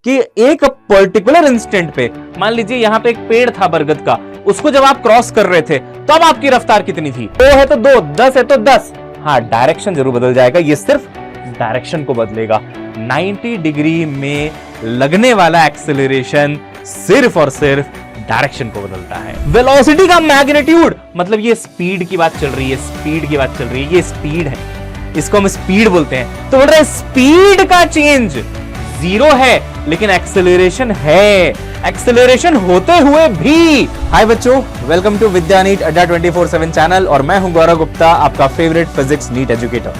कि एक particular instant पे, मान लीजिए यहां पे एक पेड़ था बरगद का, उसको जब आप क्रॉस कर रहे थे तब आपकी रफ्तार कितनी थी? 2 है तो 2, 10 है तो 10। हाँ, डायरेक्शन जरूर बदल जाएगा, ये सिर्फ डायरेक्शन को बदलेगा। 90 डिग्री में लगने वाला एक्सेलरेशन सिर्फ और सिर्फ डायरेक्शन को बदलता है। वेलोसिटी का मैग्नीट्यूड, मतलब ये स्पीड की बात चल रही है, स्पीड की बात चल रही है, ये स्पीड है, इसको हम स्पीड बोलते हैं। तो बोल रहे हैं स्पीड का चेंज 0 है, लेकिन एक्सेलरेशन है, एक्सेलरेशन होते हुए भी। हाय बच्चों, वेलकम टू विद्या नीट अड्डा 24/7 चैनल, और मैं हूं गौरव गुप्ता, आपका फेवरेट फिजिक्स नीट एजुकेटर।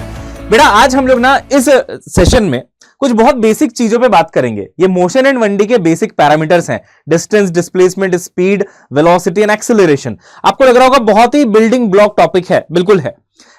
बेटा आज हम लोग ना इस सेशन में कुछ बहुत बेसिक चीजों पे बात करेंगे। ये मोशन एंड 1D के बेसिक पैरामीटर्स हैं, distance, displacement, speed, velocity and acceleration. आपको लग रहा होगा बहुत ही बिल्डिंग ब्लॉक टॉपिक है, बिल्कुल है,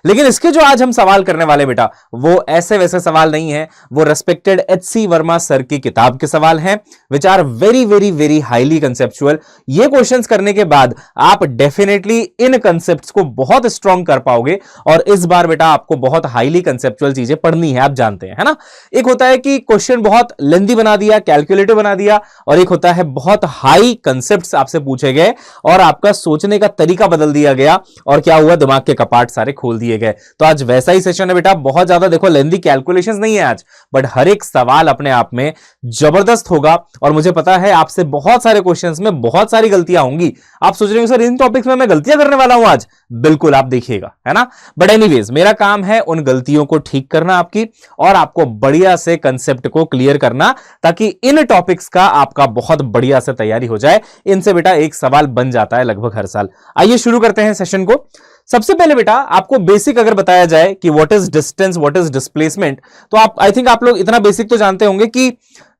लेकिन इसके जो आज हम सवाल करने वाले बेटा, वो ऐसे वैसे सवाल नहीं है, वो रेस्पेक्टेड एच.सी. वर्मा सर की किताब के सवाल हैं, which are very very very highly conceptual. ये क्वेश्चंस करने के बाद आप डेफिनेटली इन कंसेप्ट्स को बहुत स्ट्रॉन्ग कर पाओगे, और इस बार बेटा आपको बहुत हाईली कंसेप्चुअल चीजें पढ़नी है, आप जानते हैं, है ना। एक होता है कि क्वेश्चन बहुत लेंथी बना दिया, कैलकुलेटिव बना दिया, और एक होता है बहुत हाई कंसेप्ट्स आपसे पूछे गए और आपका सोचने का तरीका बदल दिया गया, और क्या हुआ, दिमाग के कपाट सारे खोल दिए गए। तो आज वैसा ही सेशन है बेटा, बहुत ज्यादा देखो लेंथी कैलकुलेशंस नहीं है आज, बट हर एक सवाल अपने आप में जबरदस्त होगा। और मुझे पता है आपसे बहुत सारे क्वेश्चंस में बहुत सारी गलतियां होंगी। आप सोच रहे हो सर इन टॉपिक्स में मैं गलतियां करने वाला हूं आज, बिल्कुल आप देखिएगा, है ना। बट एनीवेज मेरा काम है उन गलतियों को ठीक करना आपकी, और आपको बढ़िया से कंसेप्ट को क्लियर करना, ताकि इन टॉपिक्स का आपका बहुत बढ़िया से तैयारी हो जाए। इनसे बेटा एक सवाल बन जाता है लगभग हर साल। आइए शुरू करते हैं सेशन को। सबसे पहले बेटा आपको बेसिक अगर बताया जाए कि what is distance, what is displacement, तो आप आई थिंक आप लोग इतना बेसिक तो जानते होंगे कि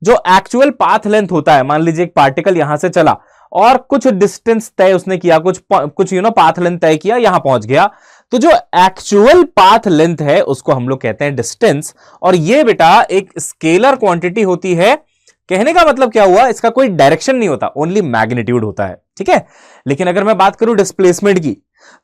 जो एक्चुअल पाथ लेंथ होता है, मान लीजिए एक पार्टिकल यहां से चला और कुछ डिस्टेंस तय उसने किया, कुछ पाथ लेंथ तय किया, यहां पहुंच गया, तो जो एक्चुअल पाथ लेंथ है उसको हम लोग कहते हैं डिस्टेंस। और ये बेटा एक स्केलर क्वांटिटी होती है। कहने का मतलब क्या हुआ, इसका कोई डायरेक्शन नहीं होता, ओनली मैग्नीट्यूड होता है, ठीक है। लेकिन अगर मैं बात करूं डिस्प्लेसमेंट की,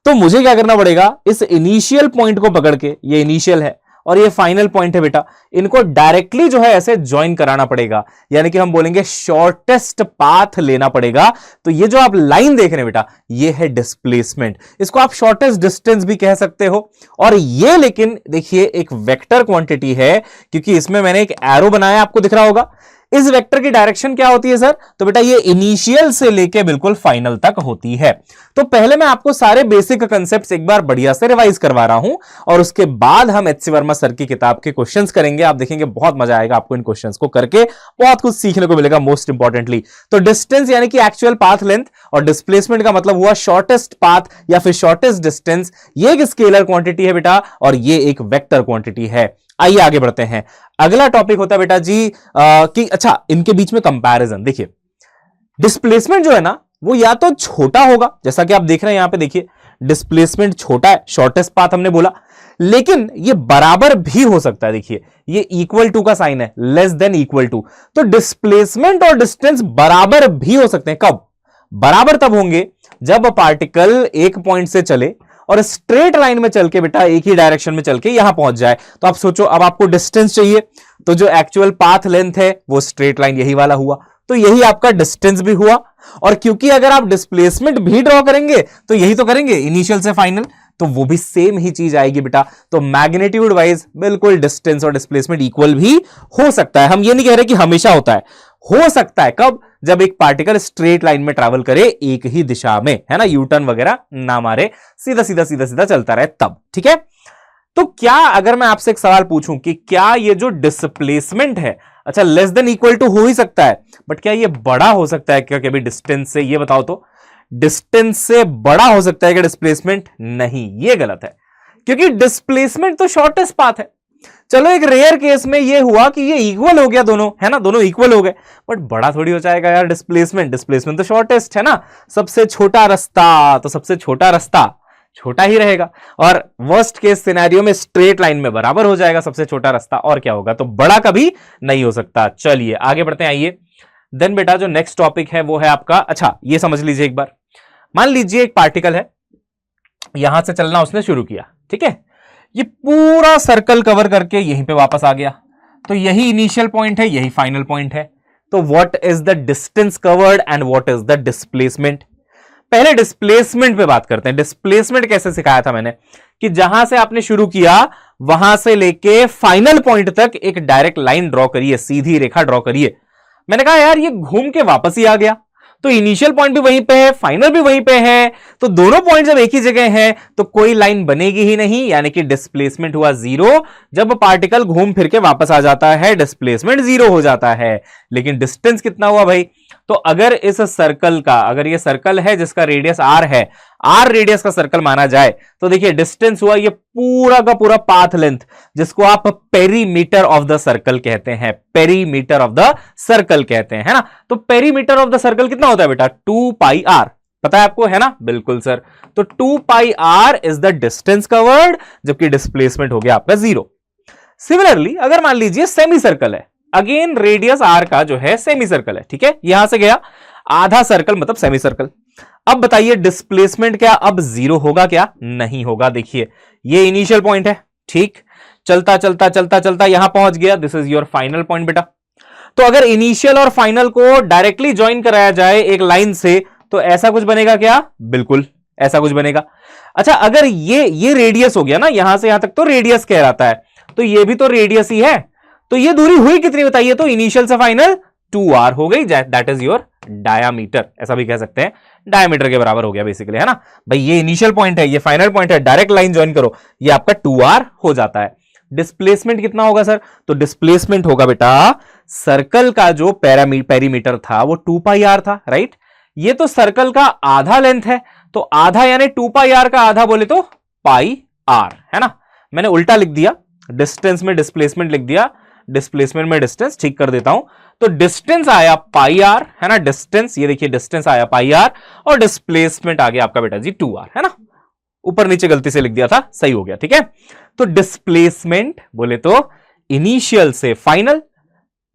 तो मुझे क्या करना पड़ेगा, इस इनिशियल पॉइंट को पकड़ के, ये इनिशियल है और ये फाइनल पॉइंट है बेटा, इनको डायरेक्टली जो है ऐसे ज्वाइन कराना पड़ेगा, यानी कि हम बोलेंगे शॉर्टेस्ट पाथ लेना पड़ेगा। तो ये जो आप लाइन देख रहे हैं बेटा, ये है डिस्प्लेसमेंट, इसको आप शॉर्टेस्ट डिस्टेंस भी कह सकते हो। और ये लेकिन देखिए एक वेक्टर क्वांटिटी है, क्योंकि इसमें मैंने एक एरो बनाया, आपको दिख रहा होगा। इस वेक्टर की डायरेक्शन क्या होती है सर, तो बेटा ये इनिशियल से लेके बिल्कुल फाइनल तक होती है। तो पहले मैं आपको सारे बेसिक कांसेप्ट्स एक बार बढ़िया से रिवाइज करवा रहा हूं, और उसके बाद हम एच.सी. वर्मा सर की किताब के क्वेश्चंस करेंगे। आप देखेंगे बहुत मजा आएगा आपको इन क्वेश्चंस को करके, बहुत कुछ सीखने को मिलेगा मोस्ट इंपॉर्टेंटली। तो डिस्टेंस यानी कि एक्चुअल पाथ लेंथ, और डिस्प्लेसमेंट का मतलब हुआ शॉर्टेस्ट पाथ या फिर शॉर्टेस्ट डिस्टेंस। ये एक स्केलर क्वांटिटी है बेटा, और ये एक वेक्टर क्वांटिटी है। आइए आगे बढ़ते हैं। अगला टॉपिक होता है बेटा जी कि अच्छा इनके बीच में कंपैरिजन। देखिए डिस्प्लेसमेंट जो है ना, वो या तो छोटा होगा, जैसा कि आप देख रहे हैं यहां पे, देखिए डिस्प्लेसमेंट छोटा है, शॉर्टेस्ट पाथ हमने बोला, लेकिन ये बराबर भी हो सकता है। देखिए ये इक्वल टू का साइन है, लेस देन इक्वल टू। तो डिस्प्लेसमेंट और डिस्टेंस बराबर भी हो सकते हैं। कब बराबर? तब होंगे जब पार्टिकल एक पॉइंट से चले और स्ट्रेट लाइन में चल के बेटा एक ही डायरेक्शन में चल के यहां पहुंच जाए। तो आप सोचो, अब आपको डिस्टेंस चाहिए, तो जो एक्चुअल पाथ लेंथ है वो स्ट्रेट लाइन यही वाला हुआ, तो यही आपका डिस्टेंस भी हुआ। और क्योंकि अगर आप डिस्प्लेसमेंट भी ड्रॉ करेंगे तो यही तो करेंगे इनिशियल से फाइनल, तो वो भी सेम ही चीज आएगी बेटा। तो मैग्नीट्यूड वाइज बिल्कुल डिस्टेंस और डिस्प्लेसमेंट इक्वल भी हो सकता है। हम ये नहीं कह रहे कि हमेशा होता है, हो सकता है। कब? जब एक पार्टिकल स्ट्रेट लाइन में ट्रैवल करे एक ही दिशा में, है ना, यू टर्न वगैरह ना मारे, सीधा सीधा सीधा सीधा चलता रहे, तब। ठीक है। तो क्या अगर मैं आपसे एक सवाल पूछूं कि क्या ये जो डिस्प्लेसमेंट है, अच्छा लेस देन इक्वल टू हो ही सकता है, बट क्या ये बड़ा हो सकता है क्या कभी डिस्टेंस से? ये बताओ तो, डिस्टेंस से बड़ा हो सकता है क्या डिस्प्लेसमेंट? नहीं, ये गलत है, क्योंकि डिस्प्लेसमेंट तो शॉर्टेस्ट पाथ है। चलो एक रेयर केस में ये हुआ कि ये इक्वल हो गया, दोनों, है ना, दोनों इक्वल हो गए, बट बड़ा थोड़ी हो जाएगा यार डिस्प्लेसमेंट। डिस्प्लेसमेंट तो शॉर्टेस्ट है ना, सबसे छोटा रास्ता, तो सबसे छोटा रास्ता छोटा ही रहेगा। और वर्स्ट केस सिनेरियो में स्ट्रेट लाइन में बराबर हो जाएगा सबसे छोटा रास्ता, और क्या होगा, तो बड़ा कभी नहीं हो सकता। चलिए आगे बढ़ते हैं। आइए देन बेटा जो नेक्स्ट टॉपिक है वो है आपका, अच्छा ये समझ लीजिए एक बार, मान लीजिए एक पार्टिकल है, यहां से चलना उसने शुरू किया, ठीक है, ये पूरा सर्कल कवर करके यहीं पे वापस आ गया, तो यही इनिशियल पॉइंट है, यही फाइनल पॉइंट है। तो what is the distance covered and what is the displacement. पहले डिस्प्लेसमेंट पे बात करते हैं। डिस्प्लेसमेंट कैसे सिखाया था मैंने कि जहां से आपने शुरू किया वहां से लेके फाइनल पॉइंट तक एक डायरेक्ट लाइन ड्रॉ करिए, सीधी रेखा ड्रॉ करिए। मैंने कहा यार ये घूम के वापस ही आ गया, तो इनिशियल पॉइंट भी वहीं पे है, फाइनल भी वहीं पे है, तो दोनों पॉइंट जब एक ही जगह हैं तो कोई लाइन बनेगी ही नहीं, यानी कि डिस्प्लेसमेंट हुआ जीरो। जब पार्टिकल घूम फिर के वापस आ जाता है डिस्प्लेसमेंट जीरो हो जाता है। लेकिन डिस्टेंस कितना हुआ भाई? तो अगर इस सर्कल का, अगर ये सर्कल है जिसका रेडियस आर है, आर रेडियस का सर्कल माना जाए, तो देखिए डिस्टेंस हुआ ये पूरा का पूरा पाथ लेंथ, जिसको आप पेरीमीटर ऑफ द सर्कल कहते हैं, पेरीमीटर ऑफ द सर्कल कहते हैं, है ना। तो पेरीमीटर ऑफ द सर्कल कितना होता है बेटा? 2 पाई आर, पता है आपको, है ना? बिल्कुल सर। तो 2 pi r is the distance covered, जबकि डिस्प्लेसमेंट हो गया आपका जीरो। सिमिलरली अगर मान लीजिए सेमी सर्कल है, अगेन रेडियस आर का जो है सेमी सर्कल है, ठीक है, यहां से गया आधा सर्कल मतलब सेमी सर्कल। अब बताइए डिस्प्लेसमेंट क्या अब जीरो होगा क्या? नहीं होगा। देखिए ये इनिशियल पॉइंट है, ठीक, चलता चलता चलता चलता यहां पहुंच गया, this is your final point बेटा। तो अगर इनिशियल और फाइनल को डायरेक्टली ज्वाइन कराया जाए एक लाइन से, तो ऐसा कुछ बनेगा क्या? बिल्कुल ऐसा कुछ बनेगा। अच्छा, अगर ये रेडियस हो गया ना, यहां से यहां तक तो रेडियस कह रहा है, तो ये भी तो रेडियस ही है, तो ये दूरी हुई कितनी बताइए? तो इनिशियल से फाइनल 2r हो गई, दैट इज योर डायामीटर, ऐसा भी कह सकते हैं, डायमीटर के बराबर हो गया बेसिकली, है ना भाई। ये इनिशियल पॉइंट है, ये फाइनल पॉइंट है, डायरेक्ट लाइन ज्वाइन करो, ये आपका 2r हो जाता है। डिस्प्लेसमेंट कितना होगा सर? तो डिस्प्लेसमेंट होगा बेटा, सर्कल का जो पेरीमीटर था वो 2 पाई आर था, राइट। ये तो सर्कल का आधा लेंथ है, तो आधा यानी 2 पाई आर का आधा बोले तो पाई आर, है ना। मैंने उल्टा लिख दिया, डिस्टेंस में डिस्प्लेसमेंट लिख दिया, डिस्प्लेसमेंट में डिस्टेंस, ठीक कर देता हूं। तो डिस्टेंस आया पाई आर, है ना, डिस्टेंस, ये देखिए डिस्टेंस आया पाई आर, और डिस्प्लेसमेंट आ गया आपका बेटा जी 2r, है ना। ऊपर नीचे गलती से लिख दिया था, सही हो गया, ठीक है। तो डिस्प्लेसमेंट बोले तो इनिशियल से फाइनल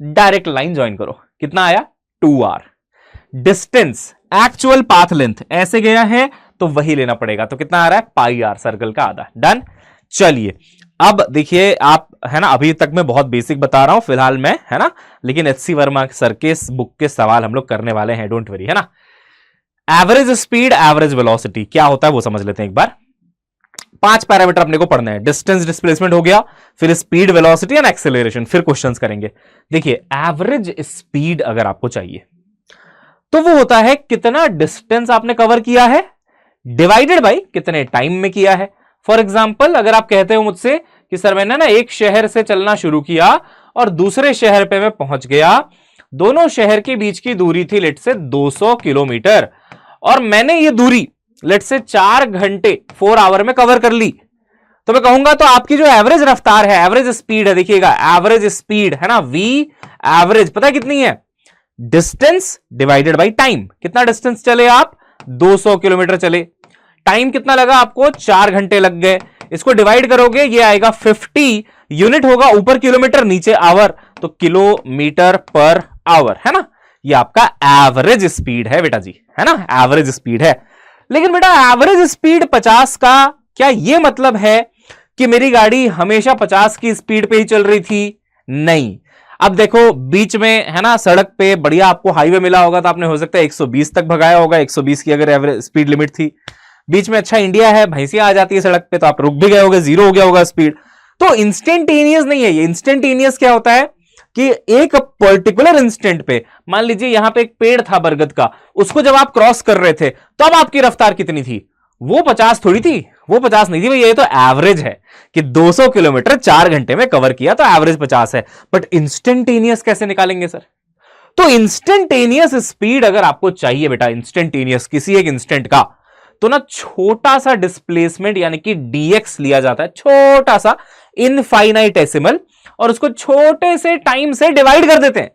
डायरेक्ट लाइन ज्वाइन करो, कितना आया? 2r। Distance actual path length ऐसे गया है तो वही लेना पड़ेगा, तो कितना आ रहा है? पाई आर, सर्कल का आधा। डन। चलिए अब देखिए आप, है ना, अभी तक मैं बहुत बेसिक बता रहा हूं फिलहाल मैं, है ना, लेकिन एचसी वर्मा सर के बुक के सवाल हम लोग करने वाले हैं, डोंट वरी, है ना। एवरेज स्पीड, एवरेज वेलोसिटी क्या होता है वो समझ लेते हैं एक बार। 5 पैरामीटर अपने को पढ़ने हैं, डिस्टेंस, डिस्प्लेसमेंट हो गया, फिर स्पीड, वेलोसिटी एंड एक्सेलरेशन, फिर क्वेश्चंस करेंगे। देखिए एवरेज स्पीड अगर आपको चाहिए तो वो होता है कितना डिस्टेंस आपने कवर किया है डिवाइडेड बाई कितने टाइम में किया है। फॉर एग्जाम्पल अगर आप कहते हो मुझसे कि सर मैंने ना एक शहर से चलना शुरू किया और दूसरे शहर पे मैं पहुंच गया, दोनों शहर के बीच की दूरी थी लेट से 200 किलोमीटर, और मैंने ये दूरी लेट से 4 घंटे 4 आवर में कवर कर ली, तो मैं कहूंगा तो आपकी जो एवरेज रफ्तार है, एवरेज स्पीड है, देखिएगा एवरेज स्पीड है ना, वी एवरेज पता है कितनी है? Distance divided by time. कितना डिस्टेंस चले आप? 200 किलोमीटर चले, टाइम कितना लगा आपको? 4 घंटे लग गए। इसको डिवाइड करोगे ये आएगा 50 यूनिट होगा, ऊपर किलोमीटर नीचे आवर, तो किलोमीटर पर आवर, है ना। ये आपका एवरेज स्पीड है बेटा जी, है ना, एवरेज स्पीड है। लेकिन बेटा एवरेज स्पीड 50 का क्या ये मतलब है कि मेरी गाड़ी हमेशा 50 की स्पीड पे ही चल रही थी? नहीं। अब देखो बीच में, है ना, सड़क पे बढ़िया आपको हाईवे मिला होगा तो आपने हो सकता है 120 तक भगाया होगा, 120 की अगर एवरेज स्पीड लिमिट थी। बीच में अच्छा इंडिया है, भैंसिया आ जाती है सड़क पे तो आप रुक भी गए होगे, जीरो हो गया होगा स्पीड। तो इंस्टेंटेनियस नहीं है ये। इंस्टेंटेनियस क्या होता है कि एक पर्टिकुलर इंस्टेंट पे, मान लीजिए यहां पे एक पेड़ था बरगद का, उसको जब आप क्रॉस कर रहे थे तब आपकी रफ्तार कितनी थी? वो 50 थोड़ी थी, वो 50 नहीं थी भाई, ये तो एवरेज है कि 200 किलोमीटर 4 घंटे में कवर किया तो एवरेज 50 है। बट इंस्टेंटेनियस कैसे निकालेंगे सर? तो इंस्टेंटेनियस स्पीड अगर आपको चाहिए बेटा, इंस्टेंटेनियस किसी एक इंस्टेंट का, तो ना छोटा सा डिस्प्लेसमेंट यानी कि dx लिया जाता है, छोटा सा इनफाइनाइटेसिमल, और उसको छोटे से टाइम से डिवाइड कर देते हैं।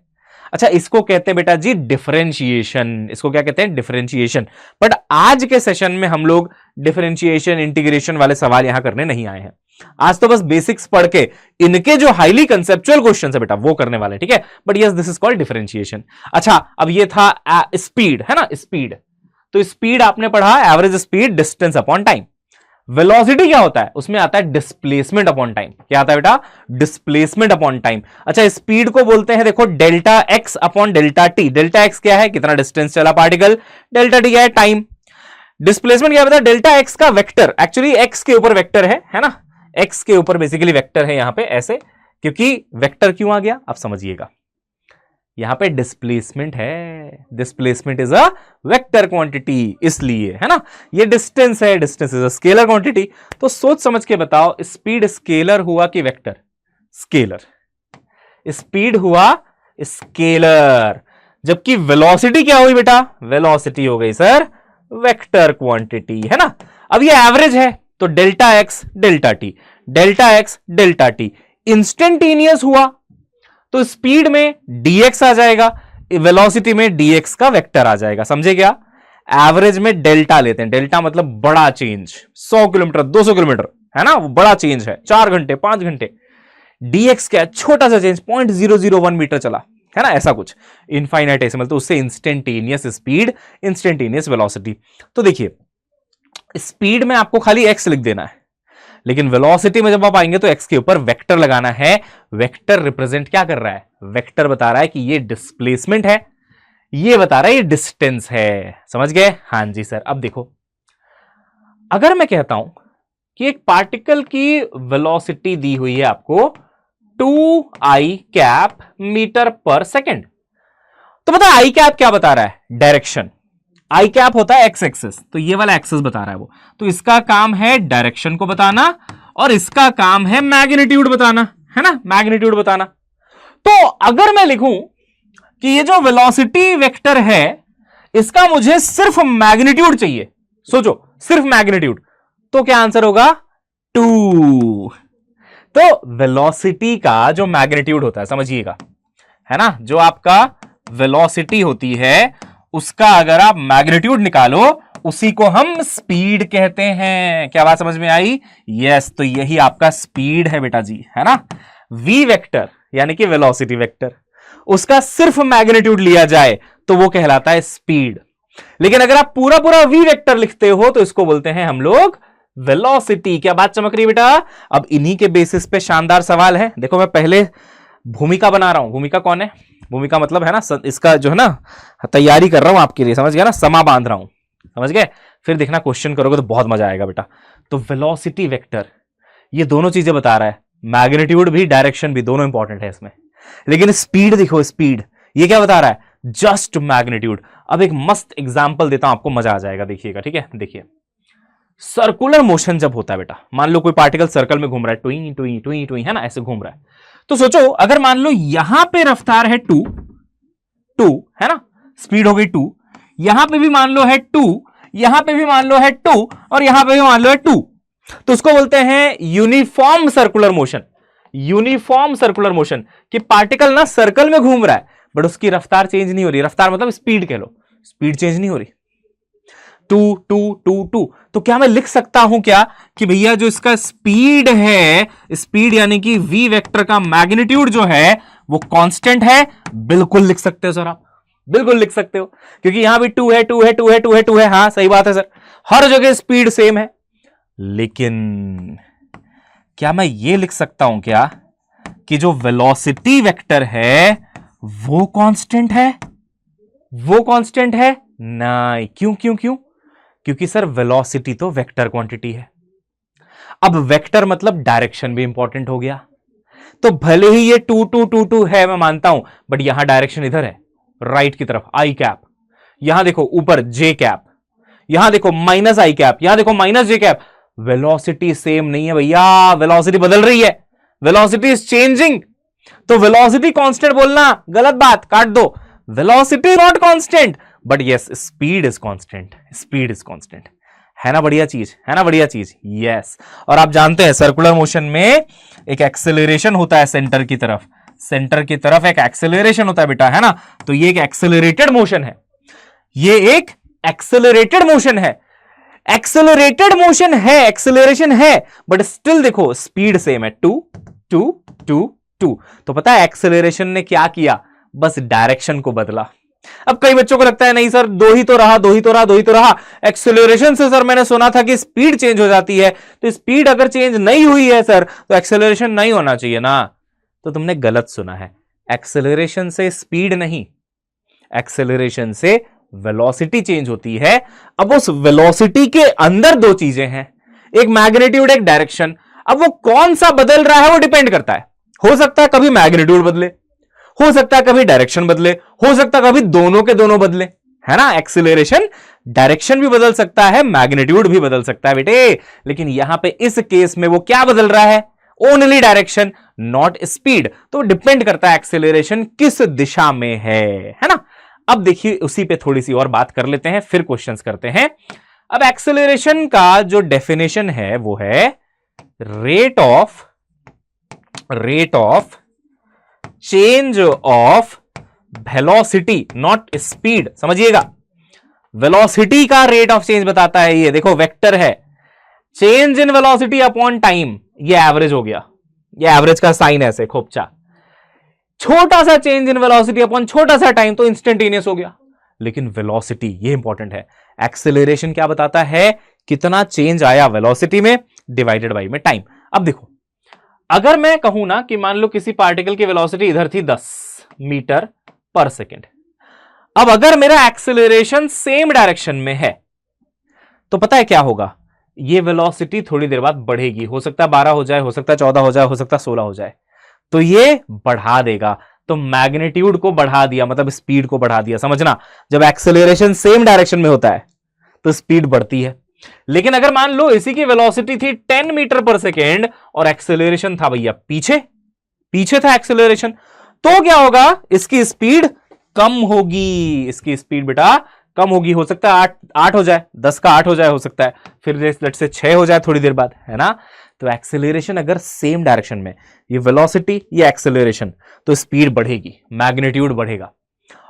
अच्छा इसको कहते हैं बेटा जी डिफरेंशिएशन, इसको क्या कहते हैं? डिफरेंशिएशन। बट आज के सेशन में हम लोग डिफरेंशिएशन इंटीग्रेशन वाले सवाल यहां करने नहीं आए हैं। आज तो बस बेसिक्स पढ़ के इनके जो हाईली कंसेप्चुअल क्वेश्चन है बेटा वो करने वाले, ठीक है। But yes this is called differentiation. अच्छा अब ये था स्पीड, है ना, स्पीड। तो स्पीड आपने पढ़ा average speed distance upon time. Velocity क्या होता है, उसमें आता है डिस्प्लेसमेंट अपॉन टाइम। क्या आता है बेटा, डिस्प्लेसमेंट अपॉन टाइम। अच्छा, स्पीड को बोलते हैं देखो delta x upon delta T. Delta x क्या है, कितना डिस्टेंस चला पार्टिकल, डेल्टा टी क्या है, टाइम। डिस्प्लेसमेंट क्या बता, डेल्टा एक्स का वेक्टर, एक्चुअली एक्स के ऊपर वेक्टर है ना, एक्स के ऊपर बेसिकली वेक्टर है यहां पे ऐसे, क्योंकि वेक्टर क्यों आ गया आप समझिएगा, यहां पे डिस्प्लेसमेंट है, displacement is a vector quantity इसलिए, है ना, ये डिस्टेंस है, distance is a scalar quantity. तो सोच समझ के बताओ, स्पीड स्केलर हुआ कि वेक्टर, स्केलर, स्पीड हुआ स्केलर, जबकि वेलोसिटी क्या हुई बेटा, वेलोसिटी हो गई सर वेक्टर क्वांटिटी, है ना। अब ये एवरेज है तो delta x delta T, delta x delta T. Instantaneous हुआ तो स्पीड में dx आ जाएगा, वेलोसिटी में dx का वेक्टर आ जाएगा, समझे क्या। एवरेज में डेल्टा लेते हैं, डेल्टा मतलब बड़ा चेंज, 100 किलोमीटर 200 किलोमीटर, है ना, वो बड़ा चेंज है, 4 घंटे 5 घंटे। dx क्या है, छोटा सा चेंज, 0.001 मीटर चला, है ना, ऐसा कुछ इनफाइनाइटेसिमल, तो उससे इंस्टेंटेनियस स्पीड, इंस्टेंटेनियस वेलोसिटी। तो देखिए स्पीड में आपको खाली x लिख देना है, लेकिन वेलोसिटी में जब आप आएंगे तो x के ऊपर वेक्टर लगाना है। वेक्टर रिप्रेजेंट क्या कर रहा है, वेक्टर बता रहा है कि ये डिस्प्लेसमेंट है, ये बता रहा है ये डिस्टेंस है, समझ गए। हाँ जी सर। अब देखो, अगर मैं कहता हूं कि एक पार्टिकल की वेलोसिटी दी हुई है आपको 2i कैप मीटर पर सेकेंड, तो बता i कैप क्या बता रहा है, डायरेक्शन। आई कैप होता है एक्स एक्सिस, तो ये वाला एक्सिस बता रहा है वो, तो इसका काम है डायरेक्शन को बताना और इसका काम है मैग्नीट्यूड बताना, है ना, मैग्नीट्यूड बताना। तो अगर मैं लिखूं कि ये जो वेलोसिटी वेक्टर है इसका मुझे सिर्फ मैग्नीट्यूड चाहिए, सोचो सिर्फ मैग्नीट्यूड, तो क्या आंसर होगा 2। तो वेलोसिटी का जो मैग्नीट्यूड होता है समझिएगा, है ना, जो आपका वेलोसिटी होती है उसका अगर आप मैग्नीट्यूड निकालो उसी को हम स्पीड कहते हैं। क्या बात समझ में आई, यस। तो यही आपका स्पीड है बेटा जी, है ना। v वेक्टर यानी कि वेलोसिटी वेक्टर, उसका सिर्फ मैग्नीट्यूड लिया जाए तो वो कहलाता है स्पीड। लेकिन अगर आप पूरा पूरा v वेक्टर लिखते हो तो इसको बोलते हैं हम लोग वेलोसिटी। क्या बात चमक रही है बेटा। अब इन्हीं के बेसिस पे शानदार सवाल है, देखो मैं पहले भूमिका बना रहा हूं। भूमिका कौन है, भूमिका मतलब है ना इसका जो है ना तैयारी कर रहा हूं आपके लिए, समझ गया ना, समा बांध रहा हूं, समझ गए। फिर देखना क्वेश्चन करोगे तो बहुत मजा आएगा बेटा। तो वेलोसिटी वेक्टर ये दोनों चीजें बता रहा है, मैग्नीट्यूड भी डायरेक्शन भी दोनों इंपॉर्टेंट है इसमें। लेकिन स्पीड देखो, स्पीड ये क्या बता रहा है, जस्ट मैग्नीट्यूड। अब एक मस्त एग्जांपल देता हूं आपको, मजा आ जाएगा, देखिएगा, ठीक है। देखिए सर्कुलर मोशन जब होता है बेटा, मान लो कोई पार्टिकल सर्कल में घूम रहा है, टुई टुई टुई टुई, है ना, ऐसे घूम रहा है। तो सोचो अगर मान लो यहां पे रफ्तार है 2 है ना, स्पीड हो गई 2, यहां पे भी मान लो है 2, यहां पे भी मान लो है 2 और यहां पे भी मान लो है 2, तो उसको बोलते हैं uniform circular motion. Uniform circular motion कि पार्टिकल ना सर्कल में घूम रहा है बट उसकी रफ्तार चेंज नहीं हो रही, रफ्तार मतलब स्पीड कह लो, स्पीड चेंज नहीं हो रही, 2 2 2 2। तो क्या मैं लिख सकता हूं क्या कि भैया जो इसका स्पीड है, स्पीड यानी कि v वेक्टर का मैग्नीट्यूड जो है वो कांस्टेंट है। बिल्कुल लिख सकते हो सर आप, बिल्कुल लिख सकते हो, क्योंकि यहां भी 2 है 2 है 2 है 2 है 2 है, हां सही बात है सर, हर जगह स्पीड सेम है। लेकिन क्या मैं ये लिख सकता हूं क्या कि जो वेलोसिटी वेक्टर है वो कांस्टेंट है, वो कांस्टेंट है? नहीं, क्यों क्यों क्यों? क्योंकि सर वेलोसिटी तो वेक्टर क्वांटिटी है। अब वेक्टर मतलब डायरेक्शन भी इंपॉर्टेंट हो गया, तो भले ही ये 2 2 2 2 है मैं मानता हूं, बट यहां डायरेक्शन इधर है राइट की तरफ, आई कैप, यहां देखो ऊपर जे कैप, यहां देखो माइनस आई कैप, यहां देखो माइनस जे कैप। वेलोसिटी सेम नहीं है भैया, वेलोसिटी बदल रही है, वेलोसिटी इज चेंजिंग। तो वेलोसिटी कांस्टेंट बोलना गलत बात, काट दो। Velocity not constant but yes speed is constant, speed is constant. है ना बढ़िया चीज, है ना बढ़िया चीज, यस। और आप जानते हैं सर्कुलर मोशन में एक एक्सेलरेशन होता है सेंटर की तरफ, सेंटर की तरफ एक एक्सेलरेशन होता है बेटा, है ना। तो ये एक एक्सेलरेटेड मोशन है, ये एक एक्सेलरेटेड मोशन है, एक्सेलरेटेड मोशन है, एक्सेलरेशन है, बट स्टिल देखो स्पीड सेम है, 2 2 2 2। तो पता है एक्सेलरेशन ने क्या किया, बस डायरेक्शन को बदला, अब कई बच्चों को लगता है नहीं सर, दो ही तो रहा, दो ही तो रहा, दो ही तो रहा। एक्सेलरेशन से सर मैंने सुना था कि स्पीड चेंज हो जाती है, तो स्पीड अगर चेंज नहीं हुई है सर तो एक्सेलरेशन नहीं होना चाहिए ना। तो तुमने गलत सुना है, एक्सेलरेशन से स्पीड नहीं, एक्सेलरेशन से वेलोसिटी चेंज होती है। अब उस वेलोसिटी के अंदर दो चीजें हैं, एक मैग्नीट्यूड, एक डायरेक्शन। अब वो कौन सा बदल रहा है वो डिपेंड करता है। हो सकता है कभी मैग्नीट्यूड बदले, हो सकता है कभी डायरेक्शन बदले, हो सकता है कभी दोनों के दोनों बदले, है ना। एक्सीलरेशन डायरेक्शन भी बदल सकता है, मैग्नीट्यूड भी बदल सकता है बेटे, लेकिन यहां पे इस केस में वो क्या बदल रहा है, ओनली डायरेक्शन, नॉट स्पीड। तो डिपेंड करता है एक्सीलरेशन किस दिशा में है ना। अब देखिए उसी पे थोड़ी सी और बात कर लेते हैं, फिर क्वेश्चंस करते हैं। अब एक्सीलरेशन का जो डेफिनेशन है वो है rate of change of velocity, not speed. समझिएगा, वेलोसिटी का रेट ऑफ चेंज बताता है ये। देखो वेक्टर है, change in velocity upon time, ये एवरेज हो गया, ये एवरेज का साइन ऐसे खोपचा। छोटा सा चेंज इन वेलोसिटी अपॉन छोटा सा टाइम तो इंस्टेंटेनियस हो गया। लेकिन वेलोसिटी ये इंपॉर्टेंट है, एक्सेलरेशन क्या बताता है, कितना चेंज आया वेलोसिटी में डिवाइडेड बाई में टाइम। अब देखो, अगर मैं कहूं ना कि मान लो किसी पार्टिकल की वेलोसिटी इधर थी 10 मीटर पर सेकेंड, अब अगर मेरा एक्सेलरेशन सेम डायरेक्शन में है तो पता है क्या होगा, ये वेलोसिटी थोड़ी देर बाद बढ़ेगी। हो सकता है 12 हो जाए, हो सकता है 14 हो जाए, हो सकता है 16 हो जाए, तो ये बढ़ा देगा। तो मैग्नीट्यूड को बढ़ा दिया मतलब स्पीड को बढ़ा दिया। समझना, जब एक्सेलरेशन सेम डायरेक्शन में होता है तो स्पीड बढ़ती है। लेकिन अगर मान लो इसी की वेलोसिटी थी 10 मीटर पर सेकेंड और एक्सेलरेशन था भैया पीछे था एक्सेलरेशन, तो क्या होगा, इसकी स्पीड कम होगी, इसकी स्पीड बेटा कम होगी। हो सकता है 8 हो जाए, 10 का 8 हो जाए, हो सकता है फिर लेट से 6 हो जाए थोड़ी देर बाद, है ना। तो एक्सेलरेशन अगर सेम डायरेक्शन में, ये वेलोसिटी ये एक्सेलरेशन, तो स्पीड बढ़ेगी, मैग्नीट्यूड बढ़ेगा।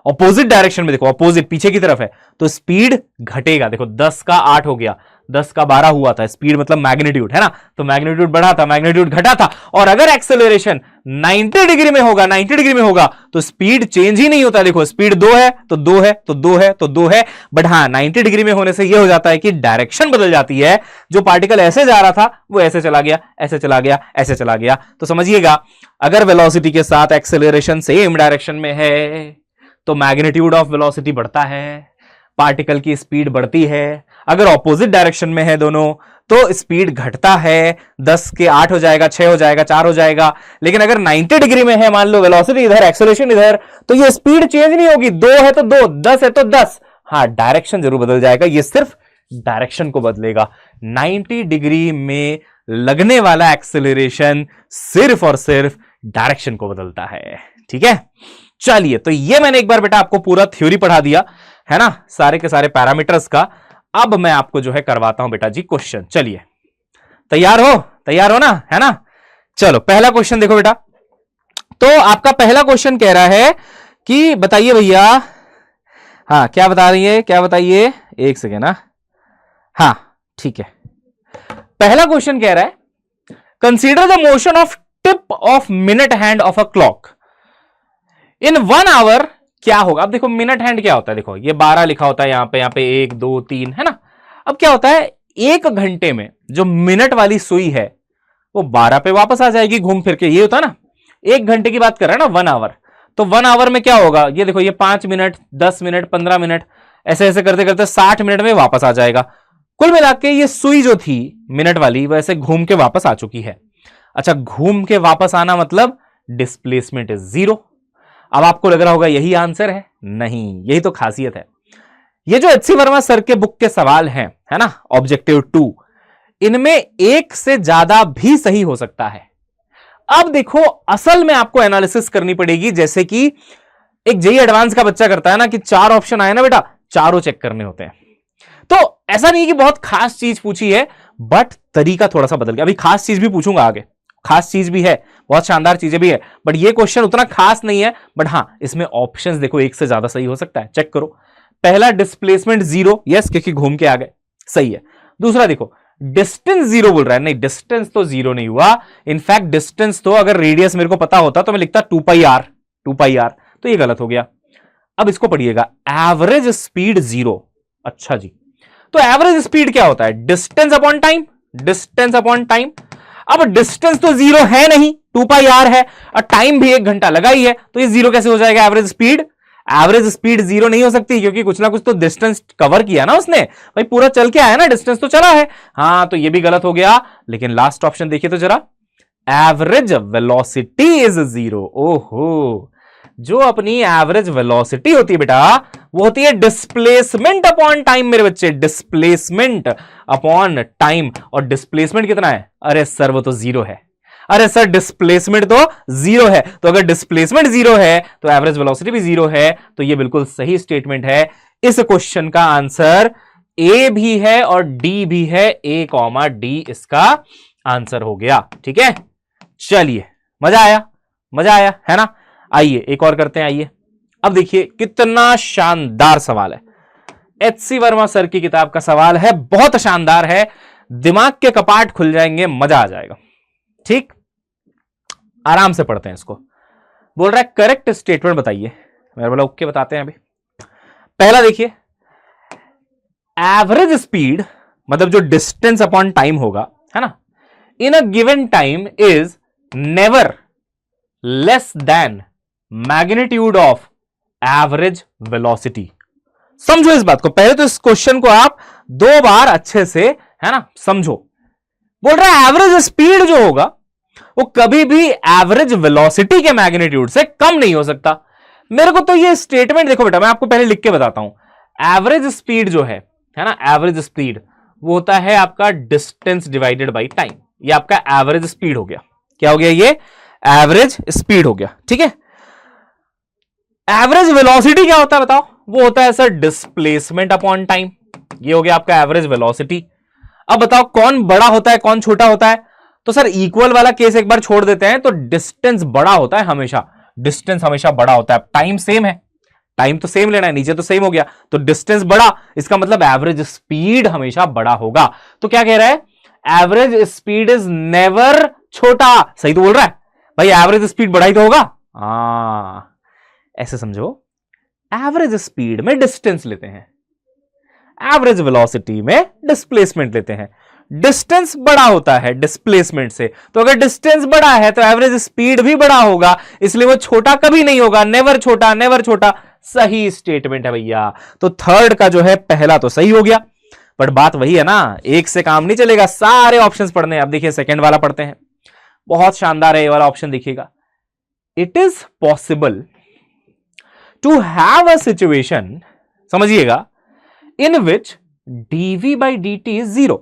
ऑपोजिट डायरेक्शन में देखो, ऑपोजिट पीछे की तरफ है तो स्पीड घटेगा। देखो 10 का 8 हो गया, 10 का 12 हुआ था, स्पीड मतलब मैग्नीट्यूड, है ना। तो मैग्नीट्यूड बढ़ा था, मैग्नीट्यूड घटा था। और अगर एक्सेलरेशन 90 डिग्री में होगा, 90 डिग्री में होगा तो स्पीड चेंज ही नहीं होता। देखो स्पीड 2 है तो 2 है तो 2 है तो 2 है, बट हाँ 90 डिग्री में होने से यह हो जाता है कि डायरेक्शन बदल जाती है। जो पार्टिकल ऐसे जा रहा था वो ऐसे चला गया, ऐसे चला गया, ऐसे चला गया। तो समझिएगा, अगर वेलोसिटी के साथ एक्सेलरेशन सेम डायरेक्शन में है तो मैग्नीट्यूड ऑफ वेलोसिटी बढ़ता है, पार्टिकल की स्पीड बढ़ती है। अगर ऑपोजिट डायरेक्शन में है दोनों तो स्पीड घटता है, 10 के 8 हो जाएगा, 6 हो जाएगा, 4 हो जाएगा। लेकिन अगर 90 डिग्री में है, मान लो वेलोसिटी इधर एक्सेलरेशन इधर, तो ये स्पीड चेंज नहीं होगी। 2 है तो 2, 10 है तो 10, हाँ डायरेक्शन जरूर बदल जाएगा, ये सिर्फ डायरेक्शन को बदलेगा। 90 डिग्री में लगने वाला एक्सेलरेशन सिर्फ और सिर्फ डायरेक्शन को बदलता है। ठीक है, चलिए, तो ये मैंने एक बार बेटा आपको पूरा थ्योरी पढ़ा दिया है ना, सारे के सारे पैरामीटर्स का। अब मैं आपको जो है करवाता हूं बेटा जी क्वेश्चन। चलिए, तैयार हो ना, है ना। चलो पहला क्वेश्चन देखो बेटा। तो आपका पहला क्वेश्चन कह रहा है कि बताइए भैया, हाँ क्या बता रही है, क्या बताइए, एक सेकेंड ना, हाँ ठीक है। पहला क्वेश्चन कह रहा है, consider the motion of tip of minute hand of a clock in 1 hour. क्या होगा, अब देखो मिनट हैंड क्या होता है, देखो ये 12 लिखा होता है यहाँ पे 1 2 3, है ना। अब क्या होता है, 1 घंटे में जो मिनट वाली सुई है वो 12 पे वापस आ जाएगी घूम फिर के, ये होता है ना। 1 घंटे की बात कर रहा है ना, 1 आवर। तो 1 आवर में क्या होगा, ये देखो ये 5 मिनट, 10 मिनट, 15 मिनट, ऐसे ऐसे करते करते 60 मिनट में वापस आ जाएगा। कुल मिला के ये सुई जो थी मिनट वाली वैसे घूम के वापस आ चुकी है। अच्छा, घूम के वापस आना मतलब डिस्प्लेसमेंट इज 0। अब आपको लग रहा होगा यही आंसर है, नहीं, यही तो खासियत है। ये जो एच.सी. वर्मा सर के बुक के सवाल हैं, है ना, ऑब्जेक्टिव 2, इनमें एक से ज्यादा भी सही हो सकता है। अब देखो असल में आपको एनालिसिस करनी पड़ेगी, जैसे कि एक जेईई एडवांस का बच्चा करता है ना कि 4 ऑप्शन आए ना बेटा, चारों चेक करने होते हैं। तो ऐसा नहीं कि बहुत खास चीज पूछी है, बट तरीका थोड़ा सा बदल गया। अभी खास चीज भी पूछूंगा आगे, खास चीज भी है, बहुत शानदार चीजें भी है, बट ये क्वेश्चन उतना खास नहीं है। बट हां, इसमें ऑप्शंस देखो एक से ज्यादा सही हो सकता है, चेक करो। पहला डिस्प्लेसमेंट 0, यस, क्योंकि घूम के आ गए, सही है। दूसरा देखो डिस्टेंस 0 बोल रहा है, नहीं डिस्टेंस तो 0 नहीं हुआ। इनफैक्ट डिस्टेंस तो अगर रेडियस मेरे को पता होता तो मैं लिखता 2 पाई आर, तो ये गलत हो गया। अब इसको पढ़िएगा, एवरेज स्पीड 0। अच्छा जी, तो एवरेज स्पीड क्या होता है? Distance upon time, distance upon time. अब डिस्टेंस तो 0 है नहीं, 2πr है, और टाइम भी 1 घंटा लगा ही है, तो ये 0 कैसे हो जाएगा एवरेज स्पीड? एवरेज स्पीड 0 नहीं हो सकती, क्योंकि कुछ ना कुछ तो डिस्टेंस कवर किया ना उसने, भाई पूरा चल के आया ना, डिस्टेंस तो चला है। हाँ, तो ये भी गलत हो गया। लेकिन लास्ट ऑप्शन देखिए तो जरा, एवरेज वेलोसिटी इज 0। ओहो, जो अपनी एवरेज वेलोसिटी होती है बेटा, वो होती है डिस्प्लेसमेंट अपॉन टाइम मेरे बच्चे, डिस्प्लेसमेंट अपॉन टाइम। और डिस्प्लेसमेंट कितना है? अरे सर वो तो 0 है। अरे सर डिस्प्लेसमेंट तो 0 है, तो अगर डिस्प्लेसमेंट 0 है तो एवरेज वेलोसिटी भी 0 है। तो ये बिल्कुल सही स्टेटमेंट है। इस क्वेश्चन का आंसर ए भी है और डी भी है, A, D इसका आंसर हो गया। ठीक है, चलिए, मजा आया, मजा आया है ना? आइए एक और करते हैं। आइए, अब देखिए कितना शानदार सवाल है। HC वर्मा सर की किताब का सवाल है, बहुत शानदार है, दिमाग के कपाट खुल जाएंगे, मजा आ जाएगा। ठीक, आराम से पढ़ते हैं इसको। बोल रहा है करेक्ट स्टेटमेंट बताइए। मैंने बोला ओके, बताते हैं अभी। पहला देखिए, एवरेज स्पीड मतलब जो डिस्टेंस अपॉन टाइम होगा, है ना, in a given time is never less than magnitude of average velocity. समझो इस बात को, पहले तो इस क्वेश्चन को आप 2 बार अच्छे से, है ना, समझो। बोल रहा है एवरेज स्पीड जो होगा वो कभी भी एवरेज वेलोसिटी के मैग्नीट्यूड से कम नहीं हो सकता। मेरे को तो ये स्टेटमेंट देखो बेटा, मैं आपको पहले लिख के बताता हूं। एवरेज स्पीड जो है ना, एवरेज स्पीड वो होता है आपका डिस्टेंस डिवाइडेड बाय टाइम। ये आपका एवरेज स्पीड हो गया। क्या हो गया? ये एवरेज स्पीड हो गया। ठीक है, एवरेज वेलोसिटी क्या होता है बताओ? वो होता है सर डिस्प्लेसमेंट अपॉन टाइम। ये हो गया आपका एवरेज वेलोसिटी। अब बताओ कौन बड़ा होता है कौन छोटा होता है? तो सर इक्वल वाला केस एक बार छोड़ देते हैं, तो डिस्टेंस बड़ा होता है हमेशा, डिस्टेंस हमेशा बड़ा होता है। टाइम सेम है, टाइम तो सेम लेना है, नीचे तो सेम हो गया, तो डिस्टेंस बड़ा, इसका मतलब एवरेज स्पीड हमेशा बड़ा होगा। तो क्या कह रहा है? एवरेज स्पीड इज नेवर छोटा। सही तो बोल रहा है भाई, एवरेज स्पीड बड़ा ही तो होगा। ऐसे समझो, एवरेज स्पीड में डिस्टेंस लेते हैं, एवरेज वेलोसिटी में डिस्प्लेसमेंट लेते हैं। डिस्टेंस बड़ा होता है डिस्प्लेसमेंट से, तो अगर डिस्टेंस बड़ा है तो एवरेज स्पीड भी बड़ा होगा, इसलिए वो छोटा कभी नहीं होगा। नेवर छोटा, नेवर छोटा। सही स्टेटमेंट है भैया। तो थर्ड का जो है पहला तो सही हो गया, बट बात वही है ना, एक से काम नहीं चलेगा, सारे ऑप्शंस पढ़ने हैं। अब देखिए सेकंड वाला पढ़ते हैं, बहुत शानदार है ये वाला ऑप्शन। देखिएगा, it is possible to have a situation, समझिएगा, in which dv by dt is 0।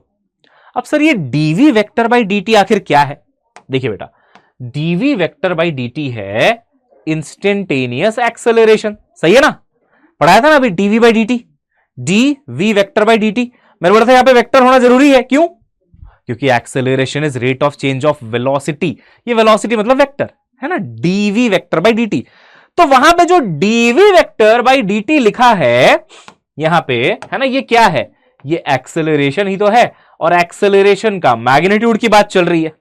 अब सर ये dv वेक्टर बाई dt आखिर क्या है? देखिए बेटा, dv वेक्टर बाई dt है इंस्टेंटेनियस एक्सेलरेशन। सही है ना? पढ़ाया था ना अभी, dv by dt, dv vector by dt। मैंने बोला था यहां पे वेक्टर होना जरूरी है, क्यों? क्योंकि acceleration is rate of change of velocity. ये वेलोसिटी मतलब वेक्टर है ना, dv वेक्टर बाई dt। तो वहां पे जो dv वेक्टर बाई dt लिखा है यहां पे, है ना, ये क्या है? ये एक्सेलरेशन ही तो है, और एक्सेलरेशन का मैग्नीट्यूड की बात चल रही है।